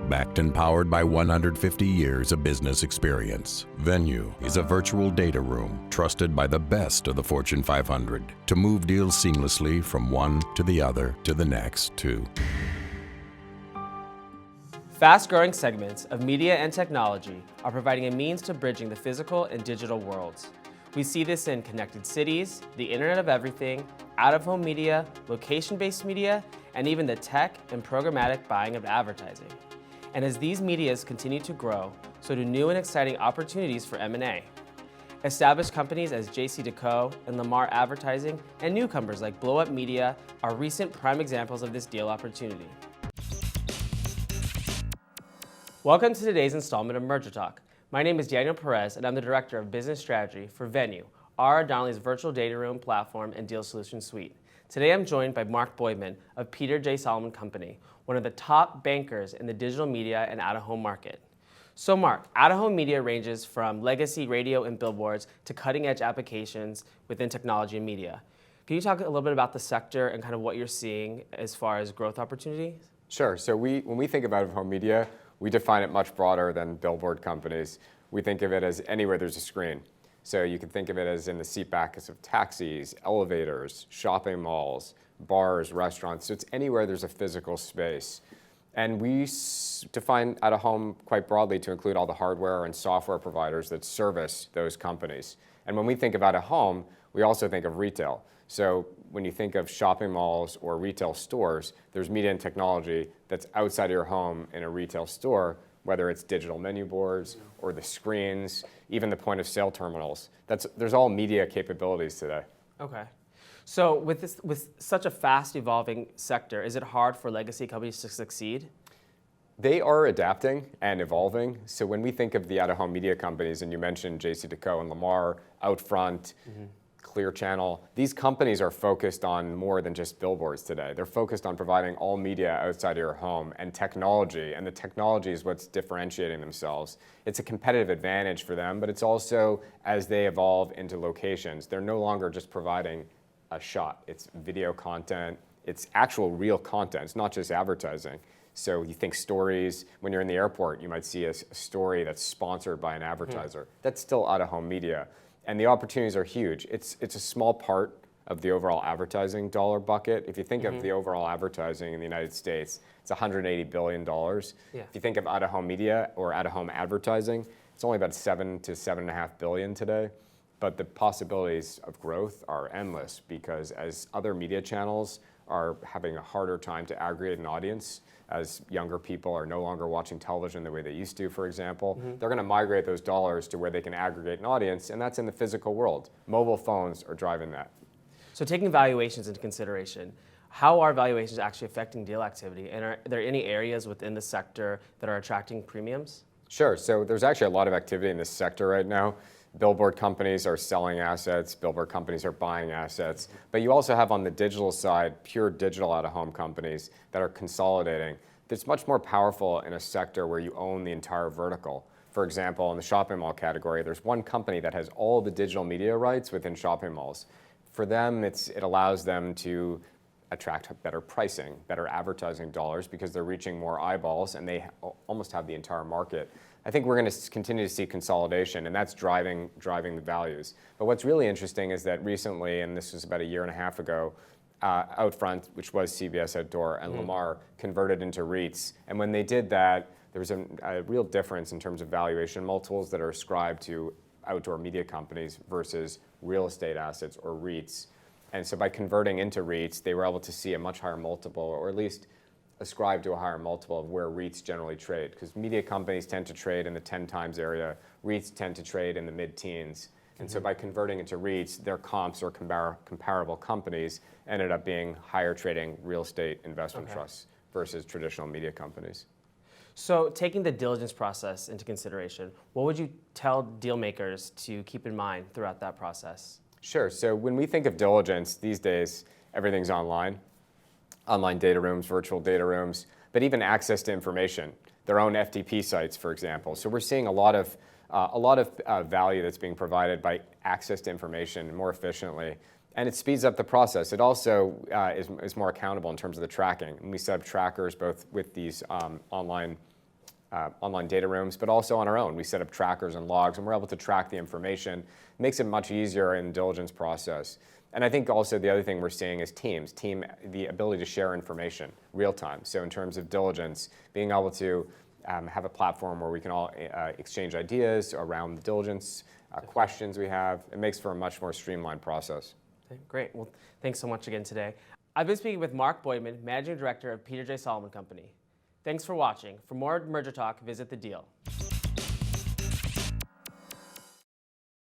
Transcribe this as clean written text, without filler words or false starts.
backed and powered by 150 years of business experience. Venue is a virtual data room trusted by the best of the Fortune 500 to move deals seamlessly from one to the other to the next to. Fast-growing segments of media and technology are providing a means to bridging the physical and digital worlds. We see this in connected cities, the Internet of Everything, out-of-home media, location-based media, and even the tech and programmatic buying of advertising. And as these medias continue to grow, so do new and exciting opportunities for M&A. Established companies as JCDecaux and Lamar Advertising and newcomers like Blow Up Media are recent prime examples of this deal opportunity. Welcome to today's installment of Merger Talk. My name is Daniel Perez, and I'm the Director of Business Strategy for Venue, R.R. Donnelley's virtual data room platform and deal solution suite. Today I'm joined by Mark Boidman of Peter J. Solomon Company, one of the top bankers in the digital media and out-of-home market. So Mark, out-of-home media ranges from legacy radio and billboards to cutting-edge applications within technology and media. Can you talk a little bit about the sector and kind of what you're seeing as far as growth opportunities? Sure. So when we think about out-of-home media, we define it much broader than billboard companies. We think of it as anywhere there's a screen. So you can think of it as in the seat backs of taxis, elevators, shopping malls, bars, restaurants. So it's anywhere there's a physical space. And we define out-of-home quite broadly to include all the hardware and software providers that service those companies. And when we think of out-of-home, we also think of retail. So when you think of shopping malls or retail stores, there's media and technology that's outside of your home in a retail store, whether it's digital menu boards or the screens, even the point of sale terminals. There's all media capabilities today. Okay. So with such a fast evolving sector, is it hard for legacy companies to succeed? They are adapting and evolving. So when we think of the out-of-home media companies, and you mentioned JCDecaux and Lamar, Outfront, Clear Channel, these companies are focused on more than just billboards today. They're focused on providing all media outside of your home and technology, and the technology is what's differentiating themselves. It's a competitive advantage for them, but it's also, as they evolve into locations, they're no longer just providing a shot. It's video content, it's actual real content, it's not just advertising. So you think stories, when you're in the airport, you might see a story that's sponsored by an advertiser. That's still out-of-home media. And the opportunities are huge. It's a small part of the overall advertising dollar bucket. If you think of the overall advertising in the United States, it's $180 billion. Yeah. If you think of out-of-home media or out-of-home advertising, it's only about $7 to $7.5 billion today. But the possibilities of growth are endless because as other media channels are having a harder time to aggregate an audience, as younger people are no longer watching television the way they used to, for example, they're going to migrate those dollars to where they can aggregate an audience, and that's in the physical world. Mobile phones are driving that. So taking valuations into consideration, how are valuations actually affecting deal activity? And are there any areas within the sector that are attracting premiums? Sure. So there's actually a lot of activity in this sector right now. Billboard companies are selling assets, billboard companies are buying assets, but you also have on the digital side, pure digital out-of-home companies that are consolidating. It's much more powerful in a sector where you own the entire vertical. For example, in the shopping mall category, there's one company that has all the digital media rights within shopping malls. For them, it allows them to attract better pricing, better advertising dollars because they're reaching more eyeballs and they almost have the entire market. I think we're going to continue to see consolidation, and that's driving the values. But what's really interesting is that recently, and this was about a year and a half ago, Outfront, which was CBS Outdoor, and Lamar converted into REITs. And when they did that, there was a real difference in terms of valuation multiples that are ascribed to outdoor media companies versus real estate assets or REITs. And so by converting into REITs, they were able to see a much higher multiple, or at least ascribe to a higher multiple of where REITs generally trade. Because media companies tend to trade in the 10 times area, REITs tend to trade in the mid-teens. And so by converting into REITs, their comps or comparable companies ended up being higher trading real estate investment trusts versus traditional media companies. So taking the diligence process into consideration, what would you tell deal makers to keep in mind throughout that process? Sure. So when we think of diligence, these days, everything's online. Online data rooms, virtual data rooms, but even access to information, their own FTP sites, for example. So we're seeing a lot of value that's being provided by access to information more efficiently. And it speeds up the process. It also is more accountable in terms of the tracking. And we set up trackers both with these online online data rooms, but also on our own. We set up trackers and logs, and we're able to track the information. It makes it much easier in the diligence process. And I think also the other thing we're seeing is the ability to share information real time. So in terms of diligence, being able to have a platform where we can all exchange ideas around the diligence, questions we have, it makes for a much more streamlined process. Okay, great. Well, thanks so much again today. I've been speaking with Mark Boidman, Managing Director of Peter J. Solomon Company. Thanks for watching. For more merger talk, visit The Deal.